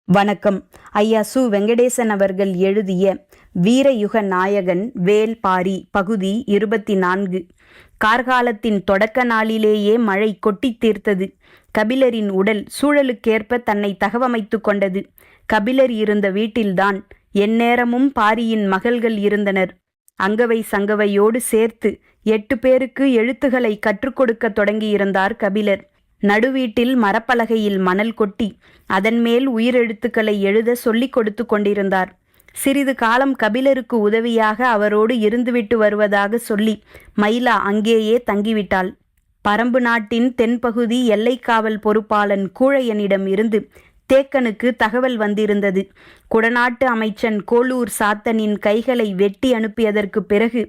வணக்கம். ஐயா சு. வெங்கடேசன் அவர்கள் எழுதிய வீரயுக நாயகன் வேல்பாரி பகுதி 24. கார்காலத்தின் தொடக்க நாளிலேயே மழை கொட்டித் தீர்த்தது. கபிலரின் உடல் சூழலுக்கேற்ப தன்னை தகவமைத்து கொண்டது. கபிலர் இருந்த வீட்டில்தான் எந்நேரமும் பாரியின் மகள்கள் இருந்தனர். அங்கவை சங்கவையோடு சேர்த்து 8 பேருக்கு எழுத்துக்களை கற்றுக் கொடுக்க தொடங்கியிருந்தார் கபிலர். நடுவீட்டில் மரப்பலகையில் மணல் கொட்டி அதன் மேல் உயிரெழுத்துக்களை எழுத சொல்லிக் கொடுத்து கொண்டிருந்தார். சிறிது காலம் கபிலருக்கு உதவியாக அவரோடு இருந்துவிட்டு வருவதாக சொல்லி மயிலா அங்கேயே தங்கிவிட்டாள். பரம்பு நாட்டின் தென்பகுதி எல்லைக்காவல் பொறுப்பாளன் கூழையனிடம் இருந்து தேக்கனுக்கு தகவல் வந்திருந்தது. குடநாட்டு அமைச்சன் கோளூர் சாத்தனின் கைகளை வெட்டி அனுப்பியதற்கு பிறகு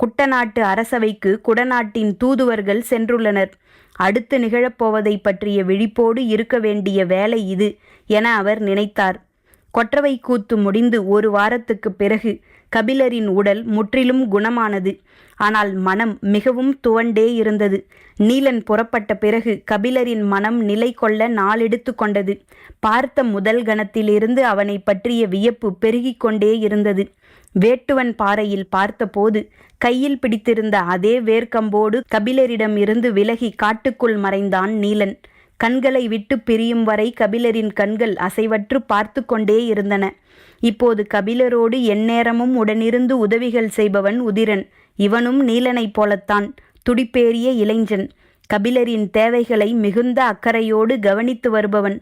குட்டநாட்டு அரசவைக்கு குடநாட்டின் தூதுவர்கள் சென்றுள்ளனர். அடுத்து நிகழப்போவதை பற்றிய விழிப்போடு இருக்க வேண்டிய வேலை இது என அவர் நினைத்தார். கொற்றவை கூத்து முடிந்து 1 வாரத்துக்கு பிறகு கபிலரின் உடல் முற்றிலும் குணமானது. ஆனால் மனம் மிகவும் துவண்டே இருந்தது. நீலன் புறப்பட்ட பிறகு கபிலரின் மனம் நிலை கொள்ள நாளெடுத்து கொண்டது. பார்த்த முதல் கணத்திலிருந்து அவனை பற்றிய வியப்பு பெருகிக் கொண்டே இருந்தது. வேட்டுவன் பாறையில் பார்த்தபோது கையில் பிடித்திருந்த அதே வேர்க்கம்போடு கபிலரிடம் இருந்து விலகி காட்டுக்குள் மறைந்தான் நீலன். கண்களை விட்டு பிரியும் வரை கபிலரின் கண்கள் அசைவற்று பார்த்து கொண்டே இருந்தன. இப்போது கபிலரோடு எந்நேரமும் உடனிருந்து உதவிகள் செய்பவன் உதிரன். இவனும் நீலனைப் போலத்தான் துடிப்பேறிய இளைஞன். கபிலரின் தேவைகளை மிகுந்த அக்கறையோடு கவனித்து வருபவன்.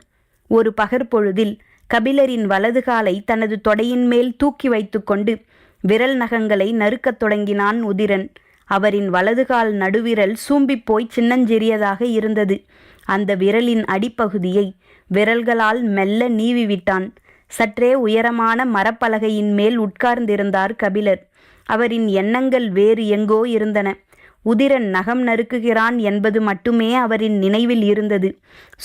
ஒரு பகற்பொழுதில் கபிலரின் வலது காலை தனது தொடையின் மேல் தூக்கி வைத்து கொண்டு விரல் நகங்களை நறுக்கத் தொடங்கினான் உதிரன். அவரின் வலதுகால் நடுவிரல் சூம்பிப்போய் சின்னஞ்சிறியதாக இருந்தது. அந்த விரலின் அடிப்பகுதியை விரல்களால் மெல்ல நீவிவிட்டான். சற்றே உயரமான மரப்பலகையின் மேல் உட்கார்ந்திருந்தார் கபிலர். அவரின் எண்ணங்கள் வேறு எங்கோ இருந்தன. உதிரன் நகம் நறுக்குகிறான் என்பது மட்டுமே அவரின் நினைவில் இருந்தது.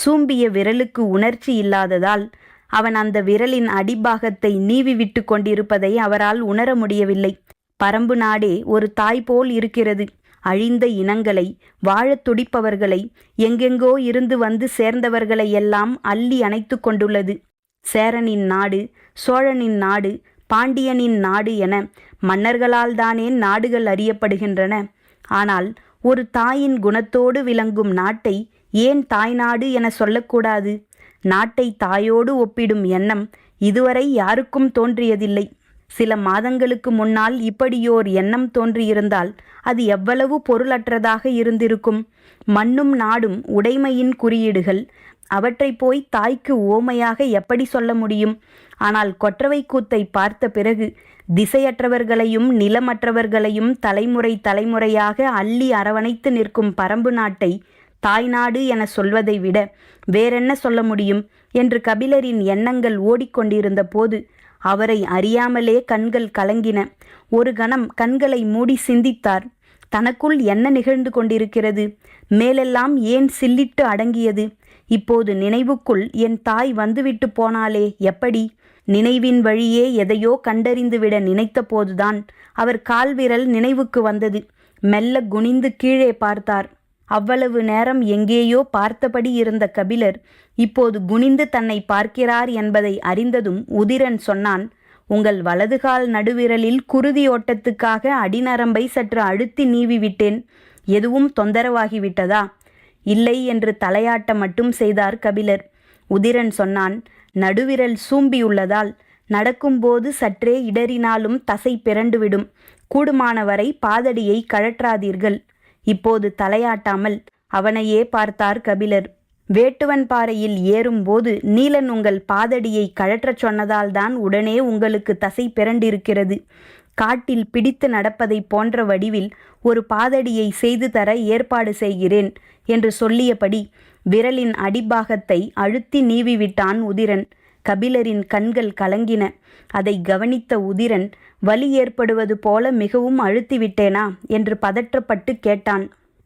சூம்பிய விரலுக்கு உணர்ச்சி இல்லாததால் அவன் அந்த விரலின் அடிபாகத்தை நீவி விட்டு கொண்டிருப்பதை அவரால் உணர முடியவில்லை. பரம்பு நாடே ஒரு தாய் போல் இருக்கிறது. அழிந்த இனங்களை, வாழத் துடிப்பவர்களை, எங்கெங்கோ இருந்து வந்து சேர்ந்தவர்களை எல்லாம் அள்ளி அணைத்து கொண்டுள்ளது. சேரனின் நாடு, சோழனின் நாடு, பாண்டியனின் நாடு என மன்னர்களால் தானே நாடுகள் அறியப்படுகின்றன. ஆனால் ஒரு தாயின் குணத்தோடு விளங்கும் நாட்டை ஏன் தாய்நாடு என சொல்லக்கூடாது? நாட்டை தாயோடு ஒப்பிடும் எண்ணம் இதுவரை யாருக்கும் தோன்றியதில்லை. சில மாதங்களுக்கு முன்னால் இப்படியோர் எண்ணம் தோன்றியிருந்தால் அது எவ்வளவு பொருளற்றதாக இருந்திருக்கும். மண்ணும் நாடும் உடைமையின் குறியீடுகள். அவற்றை போய் தாய்க்கு ஓமையாக எப்படி சொல்ல முடியும்? ஆனால் கொற்றவை கூத்தை பார்த்த பிறகு திசையற்றவர்களையும் நிலமற்றவர்களையும் தலைமுறை தலைமுறையாக அள்ளி அரவணைத்து நிற்கும் பரம்பு நாட்டை தாய்நாடு என சொல்வதை விட வேறென்ன சொல்ல முடியும் என்று கபிலரின் எண்ணங்கள் ஓடிக்கொண்டிருந்த போது அவரை அறியாமலே கண்கள் கலங்கின. ஒரு கணம் கண்களை மூடி சிந்தித்தார். தனக்குள் என்ன நிகழ்ந்து கொண்டிருக்கிறது? மேலெல்லாம் ஏன் சில்லிட்டு அடங்கியது? இப்போது நினைவுக்குள் என் தாய் வந்துவிட்டு போனாலே எப்படி? நினைவின் வழியே எதையோ கண்டறிந்துவிட நினைத்த போதுதான் அவர் கால்விரல் நினைவுக்கு வந்தது. மெல்ல குனிந்து கீழே பார்த்தார். அவ்வளவு நேரம் எங்கேயோ பார்த்தபடி இருந்த கபிலர் இப்போது குனிந்து தன்னை பார்க்கிறார் என்பதை அறிந்ததும் உதிரன் சொன்னான், உங்கள் வலதுகால் நடுவிரலில் குருதி ஓட்டத்துக்காக அடிநரம்பை சற்று அழுத்தி நீவி விட்டேன். எதுவும் தொந்தரவாகிவிட்டதா? இல்லை என்று தலையாட்ட மட்டும் செய்தார் கபிலர். உதிரன் சொன்னான், நடுவிரல் சூம்பியுள்ளதால் நடக்கும்போது சற்றே இடறினாலும் தசை பிறண்டுவிடும். கூடுமானவரை பாதடியை கழற்றாதீர்கள். இப்போது தலையாட்டாமல் அவனையே பார்த்தார் கபிலர். வேட்டுவன் பாறையில் ஏறும்போது நீலன் உங்கள் பாதடியை கழற்றச் சொன்னதால்தான் உடனே உங்களுக்கு தசை பிறண்டிருக்கிறது. காட்டில் பிடித்து நடப்பதை போன்ற வடிவில் ஒரு பாதடியை செய்து தர ஏற்பாடு செய்கிறேன் என்று சொல்லியபடி விரலின் அடிபாகத்தை அழுத்தி நீவிவிட்டான் உதிரன். கபிலரின் கண்கள் கலங்கின. அதை கவனித்த உதிரன், வலி ஏற்படுவது போல மிகவும் அழுத்திவிட்டேனா என்று பதற்றப்பட்டு கேட்டான்.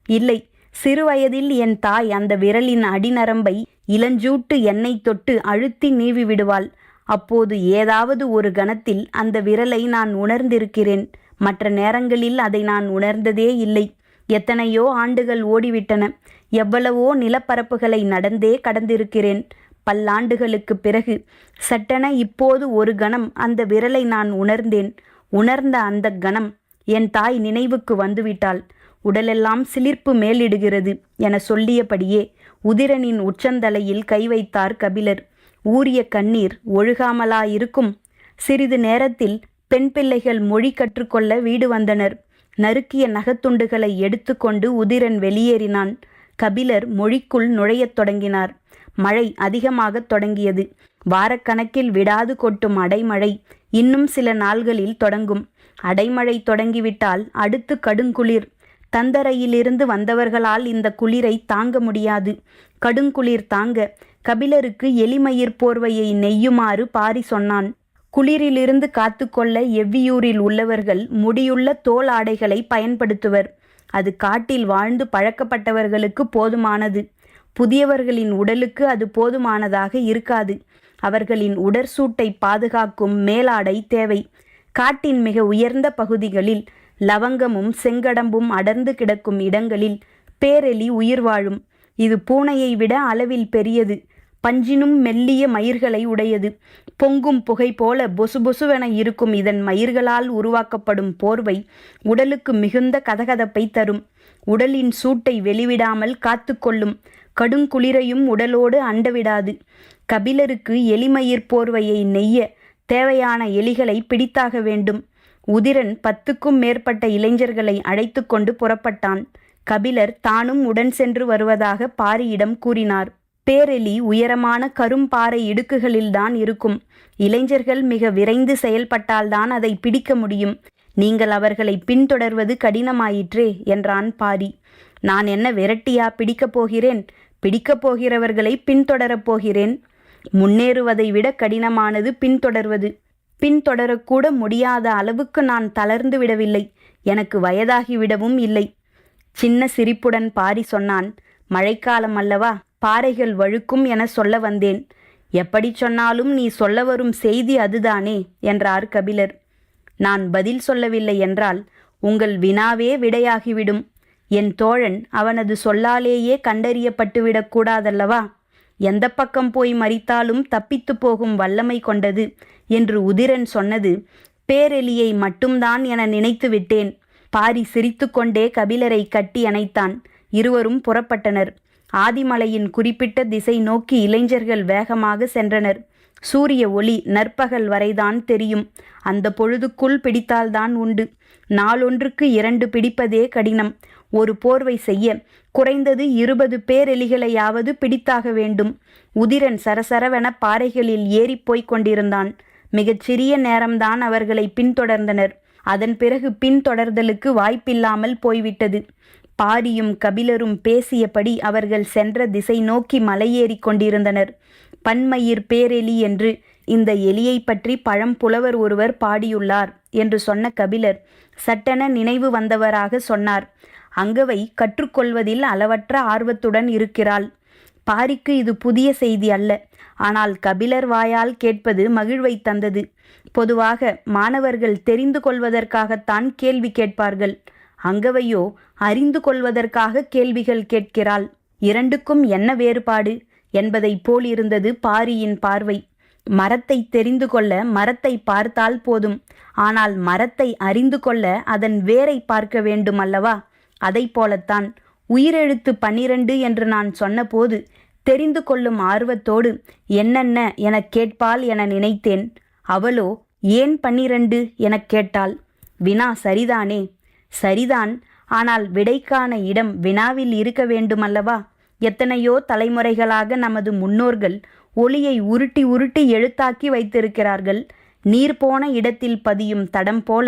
இல்லை, சிறுவயதில் என் தாய் அந்த விரலின் அடிநரம்பை இளஞ்சூட்டு எண்ணெய் தொட்டு அழுத்தி நீவி விடுவாள். அப்போது ஏதாவது ஒரு கணத்தில் அந்த விரலை நான் உணர்ந்திருக்கிறேன். மற்ற நேரங்களில் அதை நான் உணர்ந்ததே இல்லை. எத்தனையோ ஆண்டுகள் ஓடிவிட்டன. எவ்வளவோ நிலப்பரப்புகளை நடந்தே கடந்திருக்கிறேன். பல்லாண்டுகளுக்குப் பிறகு சட்டென இப்போது ஒரு கணம் அந்த விரலை நான் உணர்ந்தேன். உணர்ந்த அந்த கணம் என் தாய் நினைவுக்கு வந்துவிட்டாள். உடலெல்லாம் சிலிர்ப்பு மேலிடுகிறது என சொல்லியபடியே உதிரனின் உச்சந்தலையில் கை வைத்தார் கபிலர். ஊறிய கண்ணீர் ஒழுகாமலா இருக்கும்? சிறிது நேரத்தில் பெண் பிள்ளைகள் மொழி கற்றுக்கொள்ள வீடு வந்தனர். நறுக்கிய நகத்துண்டுகளை எடுத்துக்கொண்டு உதிரன் வெளியேறினான். கபிலர் மொழிக்குள் நுழையத் தொடங்கினார். மழை அதிகமாகத் தொடங்கியது. வாரக்கணக்கில் விடாது கொட்டும் அடைமழை இன்னும் சில நாள்களில் தொடங்கும். அடைமழை தொடங்கிவிட்டால் அடுத்து கடுங்குளிர். தந்தரையிலிருந்து வந்தவர்களால் இந்த குளிரை தாங்க முடியாது. கடுங்குளிர் தாங்க கபிலருக்கு எலிமயிர் போர்வையை நெய்யுமாறு பாரி சொன்னான். குளிரிலிருந்து காத்துக்கொள்ள எவ்வியூரில் உள்ளவர்கள் முடியுள்ள தோல் ஆடைகளை பயன்படுத்துவர். அது காட்டில் வாழ்ந்து பழக்கப்பட்டவர்களுக்கு போதுமானது. புதியவர்களின் உடலுக்கு அது போதுமானதாக இருக்காது. அவர்களின் உடற்சூட்டை பாதுகாக்கும் மேலாடை தேவை. காட்டின் மிக உயர்ந்த பகுதிகளில் லவங்கமும் செங்கடம்பும் அடர்ந்து கிடக்கும் இடங்களில் பேரெலி உயிர் வாழும். இது பூனையை விட அளவில் பெரியது. பஞ்சினும் மெல்லிய மயிர்களை உடையது. பொங்கும் புகை போல பொசுபொசுவென இருக்கும் இதன் மயிர்களால் உருவாக்கப்படும் போர்வை உடலுக்கு மிகுந்த கதகதப்பை தரும். உடலின் சூட்டை வெளிவிடாமல் காத்து கொள்ளும். கடுங்குளிரையும் உடலோடு அண்டவிடாது. கபிலருக்கு எலிமயிர் போர்வையை நெய்ய தேவையான எலிகளை பிடித்தாக வேண்டும். உதிரன் 10க்கும் மேற்பட்ட இளைஞர்களை அழைத்து கொண்டு புறப்பட்டான். கபிலர் தானும் உடன் சென்று வருவதாக பாரியிடம் கூறினார். பேரெலி உயரமான கரும்பாறை இடுக்குகளில்தான் இருக்கும். இளைஞர்கள் மிக விரைந்து செயல்பட்டால்தான் அதை பிடிக்க முடியும். நீங்கள் அவர்களை பின்தொடர்வது கடினமாயிற்றே என்றான் பாரி. நான் என்ன விரட்டியா பிடிக்கப் போகிறேன்? பிடிக்கப் போகிறவர்களை பின்தொடரப் போகிறேன். முன்னேறுவதை விட கடினமானது பின்தொடர்வது. பின்தொடரக்கூட முடியாத அளவுக்கு நான் தளர்ந்து விடவில்லை. எனக்கு வயதாகிவிடவும் இல்லை. சின்ன சிரிப்புடன் பாரி சொன்னான். மழைக்காலம் அல்லவா, பாறைகள் வழுக்கும் என சொல்ல வந்தேன். எப்படி சொன்னாலும் நீ சொல்ல வரும் செய்தி அதுதானே என்றார் கபிலர். நான் பதில் சொல்லவில்லை என்றால் உங்கள் வினாவே விடையாகிவிடும். என் தோழன் அவனது சொல்லாலேயே கண்டறியப்பட்டுவிடக் கூடாதல்லவா? எந்த பக்கம் போய் மறித்தாலும் தப்பித்து போகும் வல்லமை கொண்டது என்று உதிரன் சொன்னது பேரெலியை மட்டும்தான் என நினைத்து விட்டேன். பாரி சிரித்து கொண்டே கபிலரை கட்டி அணைத்தான். இருவரும் புறப்பட்டனர். ஆதிமலையின் குறிப்பிட்ட திசை நோக்கி இளைஞர்கள் வேகமாக சென்றனர். சூரிய ஒளி நற்பகல் வரைதான் தெரியும். அந்த பொழுதுக்குள் பிடித்தால்தான் உண்டு. நாளொன்றுக்கு 2 பிடிப்பதே கடினம். ஒரு போர்வை செய்ய குறைந்தது 20 பேரெலிகளையாவது பிடித்தாக வேண்டும். உதிரன் சரசரவென பாறைகளில் ஏறிப்போய்க் கொண்டிருந்தான். மிகச் சிறிய நேரம்தான் அவர்களை பின்தொடர்ந்தனர். அதன் பிறகு பின்தொடர்தலுக்கு வாய்ப்பில்லாமல் போய்விட்டது. பாரியும் கபிலரும் பேசியபடி அவர்கள் சென்ற திசை நோக்கி மலையேறி கொண்டிருந்தனர். பன்மயிர் பேரெலி என்று இந்த எலியை பற்றி பழம்புலவர் ஒருவர் பாடியுள்ளார் என்று சொன்ன கபிலர் சட்டென நினைவு வந்தவராக சொன்னார். அங்கவை கற்றுக்கொள்வதில் அளவற்ற ஆர்வத்துடன் இருக்கிறாள். பாரிக்கு இது புதிய செய்தி அல்ல. ஆனால் கபிலர் வாயால் கேட்பது மகிழ்வை தந்தது. பொதுவாக மாணவர்கள் தெரிந்து கொள்வதற்காகத்தான் கேள்வி கேட்பார்கள். அங்கவையோ அறிந்து கொள்வதற்காக கேள்விகள் கேட்கிறாள். இரண்டுக்கும் என்ன வேறுபாடு என்பதை போல் இருந்தது பாரியின் பார்வை. மரத்தை தெரிந்து கொள்ள மரத்தை பார்த்தால் போதும். ஆனால் மரத்தை அறிந்து கொள்ள அதன் வேரை பார்க்க வேண்டும் அல்லவா? அதை போலத்தான் உயிரெழுத்து 12 என்று நான் சொன்னபோது தெரிந்து கொள்ளும் ஆர்வத்தோடு என்னென்ன எனக் கேட்பாள் என நினைத்தேன். அவளோ ஏன் 12 எனக் கேட்டாள். வினா சரிதானே? சரிதான். ஆனால் விடைக்கான இடம் வினாவில் இருக்க வேண்டுமல்லவா? எத்தனையோ தலைமுறைகளாக நமது முன்னோர்கள் ஒளியை உருட்டி உருட்டி எழுத்தாக்கி வைத்திருக்கிறார்கள். நீர் போன இடத்தில் பதியும் தடம் போல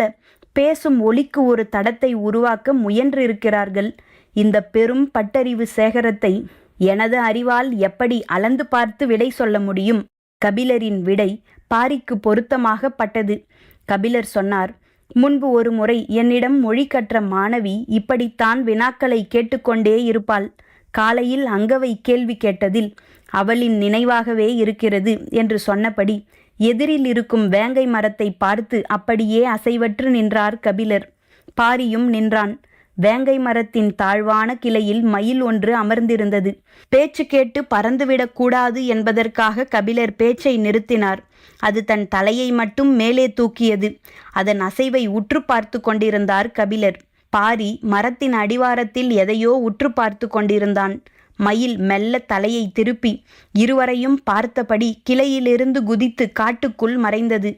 பேசும் ஒளிக்கு ஒரு தடத்தை உருவாக்க முயன்றிருக்கிறார்கள். இந்த பெரும் பட்டறிவு சேகரத்தை எனது அறிவால் எப்படி அளந்து பார்த்து விடை சொல்ல முடியும்? கபிலரின் விடை பாரிக்கு பொருத்தமாக பட்டது. கபிலர் சொன்னார், முன்பு ஒரு முறை என்னிடம் மொழி கற்ற மாணவி இப்படித்தான் வினாக்களை கேட்டுக்கொண்டே இருப்பாள். காலையில் அங்கவை கேள்வி கேட்டதில் அவளின் நினைவாகவே இருக்கிறது என்று சொன்னபடி எதிரில் இருக்கும் வேங்கை மரத்தை பார்த்து அப்படியே அசைவற்று நின்றார் கபிலர். பாரியும் நின்றான். வேங்கை மரத்தின் தாழ்வான கிளையில் மயில் ஒன்று அமர்ந்திருந்தது. பேச்சு கேட்டு பறந்துவிடக் கூடாது என்பதற்காக கபிலர் பேச்சை நிறுத்தினார். அது தன் தலையை மட்டும் மேலே தூக்கியது. அதன் அசைவை உற்று பார்த்து கொண்டிருந்தார் கபிலர். பாரி மரத்தின் அடிவாரத்தில் எதையோ உற்று பார்த்து கொண்டிருந்தான். மயில் மெல்ல தலையை திருப்பி இருவரையும் பார்த்தபடி கிளையிலிருந்து குதித்து காட்டுக்குள் மறைந்தது.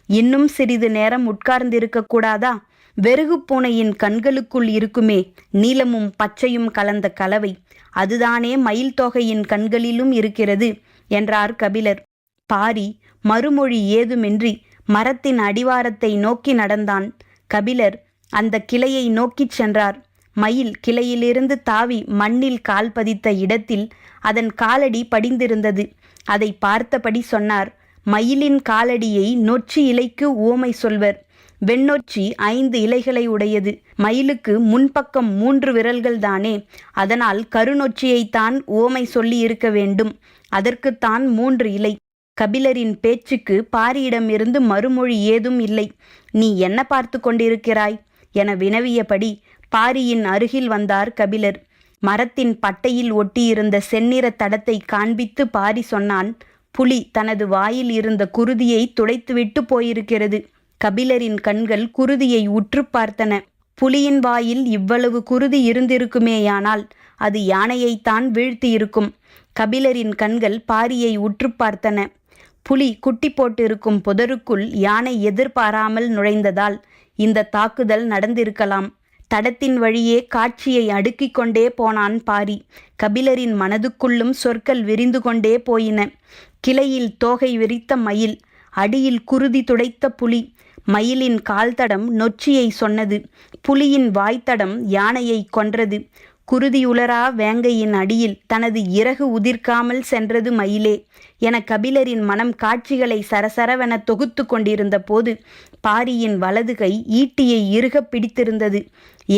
இன்னும் சிறிது நேரம் உட்கார்ந்திருக்க கூடாதா? வெறுகு பூனையின் கண்களுக்குள் இருக்குமே நீலமும் பச்சையும் கலந்த கலவை, அதுதானே மயில் தொகையின் கண்களிலும் இருக்கிறது என்றார் கபிலர். பாரி மறுமொழி ஏதுமின்றி மரத்தின் அடிவாரத்தை நோக்கி நடந்தான். கபிலர் அந்த கிளையை நோக்கிச் சென்றார். மயில் கிளையிலிருந்து தாவி மண்ணில் கால் பதித்த இடத்தில் அதன் காலடி படிந்திருந்தது. அதை பார்த்தபடி சொன்னார். மயிலின் காலடியை நொச்சி இலைக்கு உவமை சொல்வர். வெண்ணொச்சி 5 இலைகளை உடையது. மயிலுக்கு முன்பக்கம் 3 விரல்கள் தானே, அதனால் கருநொச்சியைத்தான் உவமை சொல்லி இருக்க வேண்டும். அதற்குத்தான் 3 இலை. கபிலரின் பேச்சுக்கு பாரியிடமிருந்து மறுமொழி ஏதும் இல்லை. நீ என்ன பார்த்து கொண்டிருக்கிறாய் என வினவியபடி பாரியின் அருகில் வந்தார் கபிலர். மரத்தின் பட்டையில் ஒட்டியிருந்த செந்நிற தடத்தை காண்பித்து பாரி சொன்னான். புலி தனது வாயில் இருந்த குருதியை துடைத்துவிட்டு போயிருக்கிறது. கபிலரின் கண்கள் குருதியை உற்று பார்த்தன. புலியின் வாயில் இவ்வளவு குருதி இருந்திருக்குமேயானால் அது யானையைத்தான் வீழ்த்தியிருக்கும். கபிலரின் கண்கள் பாரியை உற்று பார்த்தன. புலி குட்டி போட்டிருக்கும் புதருக்குள் யானை எதிர்பாராமல் நுழைந்ததால் இந்த தாக்குதல் நடந்திருக்கலாம். தடத்தின் வழியே காட்சியை அடுக்கிக் கொண்டே போனான் பாரி. கபிலரின் மனதுக்குள்ளும் சொற்கள் விரிந்து கொண்டே போயின. கிளையில் தோகை விரித்த மயில், அடியில் குருதி துடைத்த புலி. மயிலின் கால்தடம் நொச்சியை சொன்னது. புலியின் வாய்த்தடம் யானையை கொன்றது. குருதியுலரா வேங்கையின் அடியில் தனது இறகு உதிர்க்காமல் சென்றது மயிலே என கபிலரின் மனம் காட்சிகளை சரசரவென தொகுத்து கொண்டிருந்த போது பாரியின் வலது கை ஈட்டியை இறுக பிடித்திருந்தது.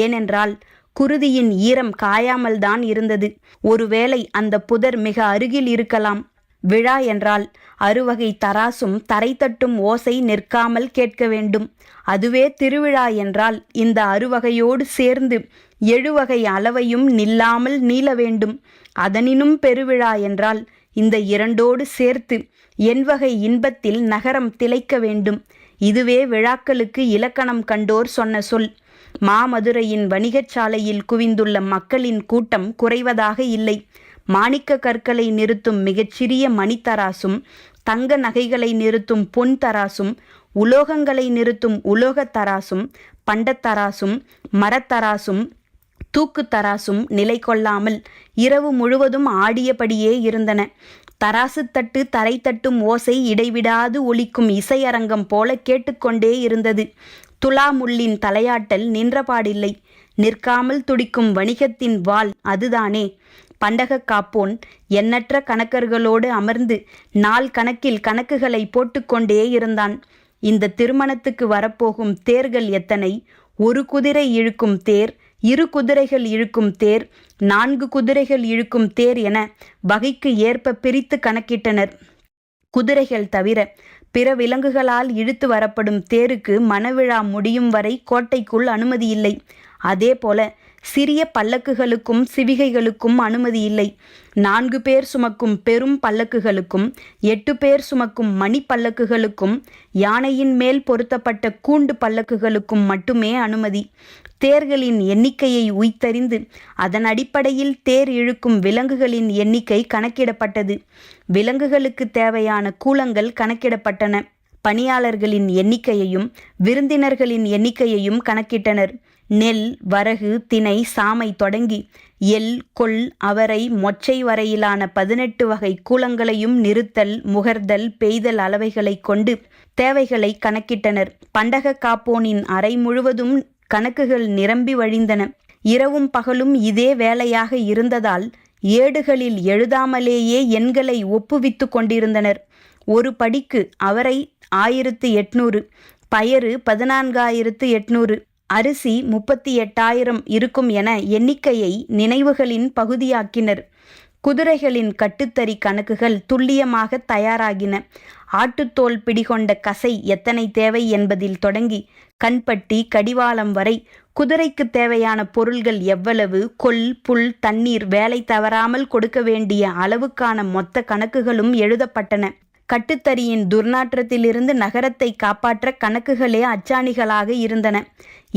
ஏனென்றால் குருதியின் ஈரம் காயாமல்தான் இருந்தது. ஒருவேளை அந்த புதர் மிக அருகில் இருக்கலாம். விழா என்றால் அறுவகை தராசும் தரை தட்டும் ஓசை நிற்காமல் கேட்க வேண்டும். அதுவே திருவிழா என்றால் இந்த அறுவகையோடு சேர்ந்து 7 வகை அளவையும் நில்லாமல் நீள வேண்டும். அதனினும் பெருவிழா என்றால் இந்த 2ஓடு சேர்த்து எண்வகை இன்பத்தில் நகரம் திளைக்க வேண்டும். இதுவே விழாக்களுக்கு இலக்கணம் கண்டோர் சொன்ன சொல். மாமதுரையின் வணிகச் சாலையில் குவிந்துள்ள மக்களின் கூட்டம் குறைவதாக இல்லை. மாணிக்க கற்களை நிறுத்தும் மிகச்சிறிய மணித்தராசும், தங்க நகைகளை நிறுத்தும் பொன் தராசும், உலோகங்களை நிறுத்தும் உலோகத் தராசும், பண்டத்தராசும், மரத்தராசும், தூக்கு தராசும் நிலை கொள்ளாமல் இரவு முழுவதும் ஆடியபடியே இருந்தன. தராசு தட்டு தரை தட்டும் ஓசை இடைவிடாது ஒலிக்கும் இசையரங்கம் போல கேட்டுக்கொண்டே இருந்தது. துலா முள்ளின் தலையாட்டல் நின்றபாடில்லை. நிற்காமல் துடிக்கும் வணிகத்தின் வாள் அதுதானே. பண்டக காப்போன் எண்ணற்ற கணக்கர்களோடு அமர்ந்து நாள் கணக்கில் கணக்குகளை போட்டுக்கொண்டே இருந்தான். இந்த திருமணத்துக்கு வரப்போகும் தேர்கள் எத்தனை? 1 குதிரை இழுக்கும் தேர், 2 குதிரைகள் இழுக்கும் தேர், 4 குதிரைகள் இழுக்கும் தேர் என வகைக்கு ஏற்ப பிரித்து கணக்கிட்டனர். குதிரைகள் தவிர பிற விலங்குகளால் இழுத்து வரப்படும் தேருக்கு மணவிழா முடியும் வரை கோட்டைக்குள் அனுமதி இல்லை. அதேபோல சிறிய பல்லக்குகளுக்கும் சிவிகைகளுக்கும் அனுமதி இல்லை. 4 பேர் சுமக்கும் பெரும் பல்லக்குகளுக்கும் 8 பேர் சுமக்கும் மணி பல்லக்குகளுக்கும் யானையின் மேல் பொருத்தப்பட்ட கூண்டு பல்லக்குகளுக்கும் மட்டுமே அனுமதி. தேர்களின் எண்ணிக்கையை உய்த்தறிந்து அதன் அடிப்படையில் தேர் இழுக்கும் விலங்குகளின் எண்ணிக்கை கணக்கிடப்பட்டது. விலங்குகளுக்கு தேவையான கூலங்கள் கணக்கிடப்பட்டன. பணியாளர்களின் எண்ணிக்கையையும் விருந்தினர்களின் எண்ணிக்கையையும் கணக்கிட்டனர். நெல், வரகு, தினை, சாமை தொடங்கி எள், கொள், அவரை, மொச்சை வரையிலான 18 வகை கூலங்களையும் நிறுத்தல், முகர்தல், பெய்தல் அளவைகளை கொண்டு தேவைகளை கணக்கிட்டனர். பண்டக காப்போனின் அறை முழுவதும் கணக்குகள் நிரம்பி வழிந்தன. இரவும் பகலும் இதே வேலையாக இருந்ததால் ஏடுகளில் எழுதாமலேயே எண்களை ஒப்புவித்து கொண்டிருந்தனர். ஒரு படிக்கு அவரை 1800, பயறு 14,800, அரிசி 38,000 இருக்கும் என எண்ணிக்கையை நினைவுகளின் பகுதியாக்கினர். குதிரைகளின் கட்டுத்தறி கணக்குகள் துல்லியமாக தயாராகின. ஆட்டுத்தோல் பிடிகொண்ட கசை எத்தனை தேவை என்பதில் தொடங்கி கண்பட்டி கடிவாளம் வரை குதிரைக்கு தேவையான பொருள்கள் எவ்வளவு, கொல் புல் தண்ணீர் வேலை தவறாமல் கொடுக்க வேண்டிய அளவுக்கான மொத்த கணக்குகளும் எழுதப்பட்டன. கட்டுத்தறியின் துர்நாற்றத்திலிருந்து நகரத்தை காப்பாற்ற கணக்குகளே அச்சாணிகளாக இருந்தன.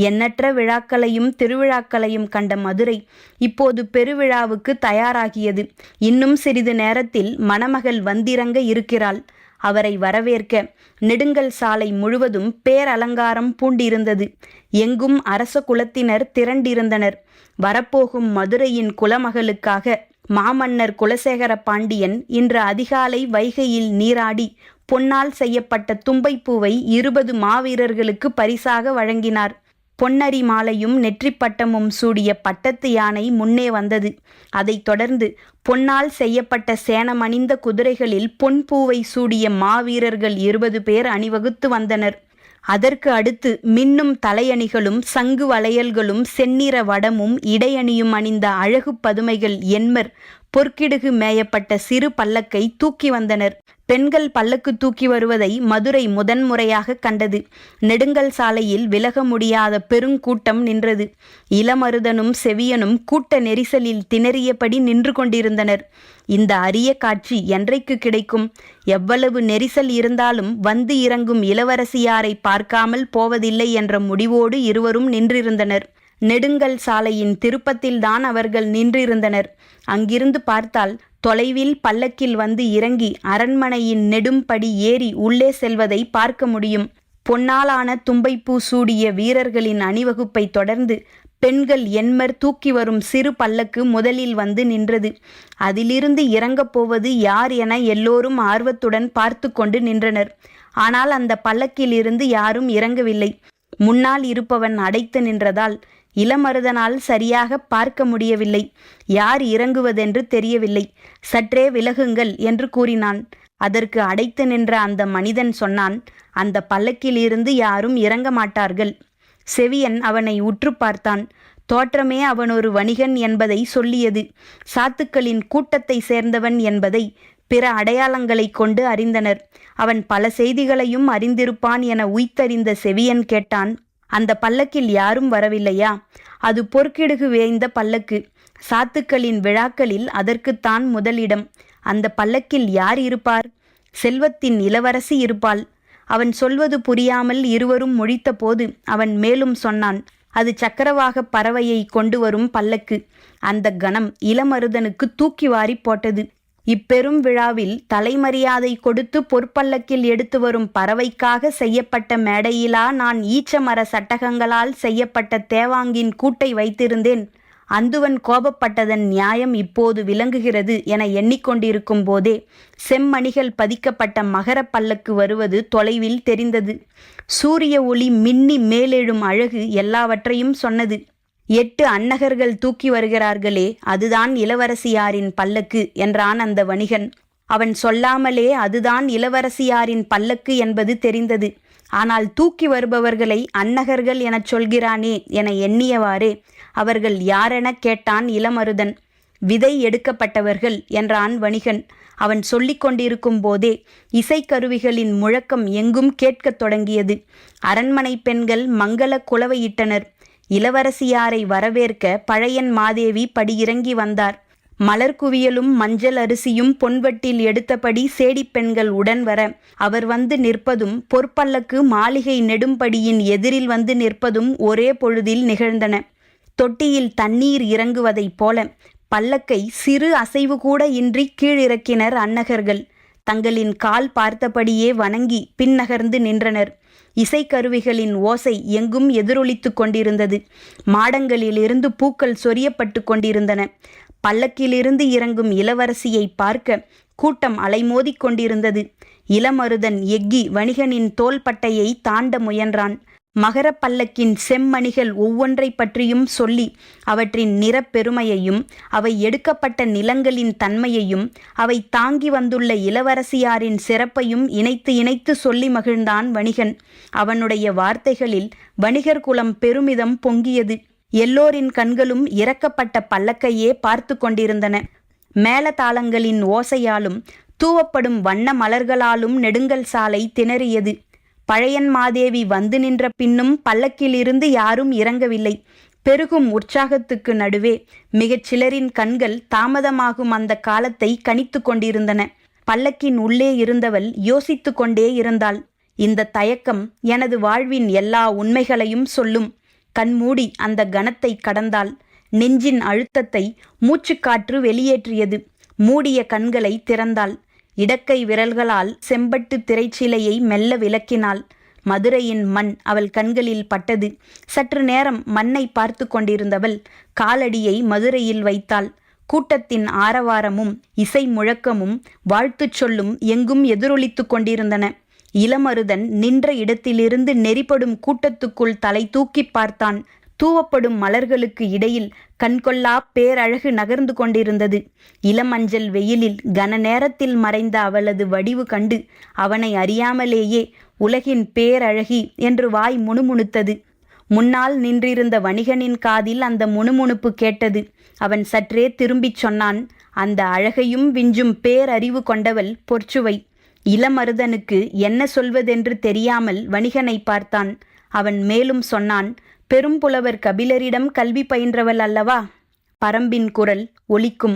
எண்ணற்ற விழாக்களையும் திருவிழாக்களையும் கண்ட மதுரை இப்போது பெருவிழாவுக்கு தயாராகியது. இன்னும் சிறிது நேரத்தில் மணமகள் வந்திறங்க இருக்கிறாள். அவரை வரவேற்க நெடுங்கல் சாலை முழுவதும் பேரலங்காரம் பூண்டிருந்தது. எங்கும் அரச குலத்தினர் திரண்டிருந்தனர். வரப்போகும் மதுரையின் குலமகளுக்காக மாமன்னர் குலசேகர பாண்டியன் இன்று அதிகாலை வைகையில் நீராடி பொன்னால் செய்யப்பட்ட தும்பைப்பூவை 20 மாவீரர்களுக்கு பரிசாக வழங்கினார். பொன்னரி மாலையும் நெற்றிப்பட்டமும் சூடிய பட்டத்து யானை முன்னே வந்தது. அதைத் தொடர்ந்து பொன்னால் செய்யப்பட்ட சேணமணிந்த குதிரைகளில் பொன்பூவை சூடிய மாவீரர்கள் 20 பேர் அணிவகுத்து வந்தனர். அதற்கு அடுத்து மின்னும் தலையணிகளும் சங்கு வளையல்களும் செந்நிற வடமும் இடையணியும் அணிந்த அழகு பதுமைகள் எண்மர் பொற்கிடுகு மேயப்பட்ட சிறு பல்லக்கை தூக்கி வந்தனர். பெண்கள் பல்லக்கு தூக்கி வருவதை மதுரை முதன்முறையாக கண்டது. நெடுங்கல் சாலையில் விலக முடியாத பெருங்கூட்டம் நின்றது. இளமருதனும் செவியனும் கூட்ட நெரிசலில் திணறியபடி நின்று கொண்டிருந்தனர். இந்த அரிய காட்சி என்றைக்கு கிடைக்கும்? எவ்வளவு நெரிசல் இருந்தாலும் வந்து இறங்கும் இளவரசியாரை பார்க்காமல் போவதில்லை என்ற முடிவோடு இருவரும் நின்றிருந்தனர். நெடுங்கல் சாலையின் திருப்பத்தில்தான் அவர்கள் நின்றிருந்தனர். அங்கிருந்து பார்த்தால் தொலைவில் பல்லக்கில் வந்து இறங்கி அரண்மனையின் நெடும்படி ஏறி உள்ளே செல்வதை பார்க்க முடியும். பொன்னாலான தும்பைப்பூ சூடிய வீரர்களின் அணிவகுப்பை தொடர்ந்து பெண்கள் எண்மர் தூக்கி வரும் சிறு பல்லக்கு முதலில் வந்து நின்றது. அதிலிருந்து இறங்கப் போவது யார் என எல்லோரும் ஆர்வத்துடன் பார்த்து கொண்டு நின்றனர். ஆனால் அந்த பல்லக்கில் இருந்து யாரும் இறங்கவில்லை. முன்னால் இருப்பவன் அடைத்து நின்றதால் இளமருதனால் சரியாக பார்க்க முடியவில்லை. யார் இறங்குவதென்று தெரியவில்லை. சற்றே விலகுங்கள் என்று கூறினான். அதற்கு அடைத்து நின்ற அந்த மனிதன் சொன்னான், அந்த பல்லக்கில் இருந்து யாரும் இறங்க மாட்டார்கள். செவியன் அவனை உற்று பார்த்தான். தோற்றமே அவன் ஒரு வணிகன் என்பதை சொல்லியது. சாத்துக்களின் கூட்டத்தை சேர்ந்தவன் என்பதை பிற அடையாளங்களை கொண்டு அறிந்தனர். அவன் பல செய்திகளையும் அறிந்திருப்பான் என உய்த்தறிந்த செவியன் கேட்டான், அந்த பல்லக்கில் யாரும் வரவில்லையா? அது பொற்கிடுகு வேய்ந்த பல்லக்கு. சாத்துக்களின் விழாக்களில் அதற்குத்தான் முதலிடம். அந்த பல்லக்கில் யார் இருப்பார்? செல்வத்தின் இளவரசி இருப்பாள். அவன் சொல்வது புரியாமல் இருவரும் முழித்த போது அவன் மேலும் சொன்னான், அது சக்கரவாக பறவையை கொண்டு வரும் பல்லக்கு. அந்த கணம் இளமருதனுக்கு தூக்கி வாரி போட்டது. இப்பெரும் விழாவில் தலைமரியாதை கொடுத்து பொற்பல்லக்கில் எடுத்து வரும் பறவைக்காக செய்யப்பட்ட மேடையிலா நான் ஈச்சமர சட்டகங்களால் செய்யப்பட்ட தேவாங்கின் கூட்டை வைத்திருந்தேன். அந்துவன் கோபப்பட்டதன் நியாயம் இப்போது விளங்குகிறது என எண்ணிக்கொண்டிருக்கும் போதே செம்மணிகள் பதிக்கப்பட்ட மகர பல்லக்கு வருவது தொலைவில் தெரிந்தது. சூரிய ஒளி மின்னி மேலெழும் அழகு எல்லாவற்றையும் சொன்னது. 8 அன்னகர்கள் தூக்கி வருகிறார்களே, அதுதான் இளவரசியாரின் பல்லக்கு என்றான் அந்த வணிகன். அவன் சொல்லாமலே அதுதான் இளவரசியாரின் பல்லக்கு என்பது தெரிந்தது. ஆனால் தூக்கி வருபவர்களை அன்னகர்கள் எனச் சொல்கிறானே என எண்ணியவாறே அவர்கள் யாரெனக் கேட்டான் இளமருதன். விதை எடுக்கப்பட்டவர்கள் என்றான் வணிகன். அவன் சொல்லிக் கொண்டிருக்கும் போதே இசைக்கருவிகளின் முழக்கம் எங்கும் கேட்கத் தொடங்கியது. அரண்மனை பெண்கள் மங்கள குலவையிட்டனர். இளவரசியாரை வரவேற்க பழையன் மாதேவி படியிறங்கி வந்தார். மலர் குவியலும் மஞ்சள் அரிசியும் பொன்வட்டில் எடுத்தபடி சேடிப் பெண்கள் உடன் வர அவர் வந்து நிற்பதும் பொற்பல்லக்கு மாளிகை நெடும்படியின் எதிரில் வந்து நிற்பதும் ஒரே பொழுதில் நிகழ்ந்தன. தொட்டியில் தண்ணீர் இறங்குவதைப் போல பல்லக்கை சிறு அசைவு கூட இன்றி கீழிறக்கினர் அன்னகர்கள். தங்களின் கால் பார்த்தபடியே வணங்கி பின்னகர்ந்து நின்றனர். இசைக்கருவிகளின் ஓசை எங்கும் எதிரொலித்து கொண்டிருந்தது. மாடங்களிலிருந்து பூக்கள் சொரியப்பட்டு கொண்டிருந்தன. பல்லக்கிலிருந்து இறங்கும் இளவரசியை பார்க்க கூட்டம் அலைமோதிக் கொண்டிருந்தது. இளமருதன் எக்கி வணிகனின் தோள்பட்டையை தாண்ட முயன்றான். மகர பல்லக்கின் செம்மணிகள் ஒவ்வொன்றை பற்றியும் சொல்லி அவற்றின் நிறப்பெருமையையும் அவை எடுக்கப்பட்ட நிலங்களின் தன்மையையும் அவை தாங்கி வந்துள்ள இளவரசியாரின் சிறப்பையும் இணைத்து இணைத்து சொல்லி மகிழ்ந்தான் வணிகன். அவனுடைய வார்த்தைகளில் வணிகர் குலம் பெருமிதம் பொங்கியது. எல்லோரின் கண்களும் இறக்கப்பட்ட பல்லக்கையே பார்த்து கொண்டிருந்தன. மேளதாளங்களின் ஓசையாலும் தூவப்படும் வண்ண மலர்களாலும் நெடுங்கல் சாலை திணறியது. பழையன் மாதேவி வந்து நின்ற பின்னும் பல்லக்கிலிருந்து யாரும் இறங்கவில்லை. பெருகும் உற்சாகத்துக்கு நடுவே மிகச் சிலரின் கண்கள் தாமதமாகும் அந்த காலத்தை கணித்து கொண்டிருந்தன. பல்லக்கின் உள்ளே இருந்தவள் யோசித்து கொண்டே இருந்தாள். இந்த தயக்கம் எனது வாழ்வின் எல்லா உண்மைகளையும் சொல்லும். கண்மூடி அந்த கணத்தை கடந்தாள். நெஞ்சின் அழுத்தத்தை மூச்சுக்காற்று வெளியேற்றியது. மூடிய கண்களை திறந்தாள். இடக்கை விரல்களால் செம்பட்டு திரைச்சிலையை மெல்ல விலக்கினாள். மதுரையின் மண் அவள் கண்களில் பட்டது. சற்று நேரம் மண்ணை பார்த்து கொண்டிருந்தவள் காலடியை மதுரையில் வைத்தாள். கூட்டத்தின் ஆரவாரமும் இசை முழக்கமும் வாழ்த்துச் சொல்லும் எங்கும் எதிரொலித்து கொண்டிருந்தன. இளமருதன் நின்ற இடத்திலிருந்து நெறிப்படும் கூட்டத்துக்குள் தலை தூக்கி பார்த்தான். தூவப்படும் மலர்களுக்கு இடையில் கண்கொள்ளா பேரழகு நகர்ந்து கொண்டிருந்தது. இளமஞ்சள் வெயிலில் கன நேரத்தில் மறைந்த அவளது வடிவு கண்டு அவனை அறியாமலேயே உலகின் பேரழகி என்று வாய் முணுமுணுத்தது. முன்னால் நின்றிருந்த வணிகனின் காதில் அந்த முணுமுணுப்பு கேட்டது. அவன் சற்றே திரும்பிச் சொன்னான், அந்த அழகையும் விஞ்சும் பேரறிவு கொண்டவள் பொற்சுவை. இளமருதனுக்கு என்ன சொல்வதென்று தெரியாமல் வணிகனை பார்த்தான். அவன் மேலும் சொன்னான், பெரும்புலவர் கபிலரிடம் கல்வி பயின்றவள் அல்லவா? பரம்பின் குரல் ஒலிக்கும்.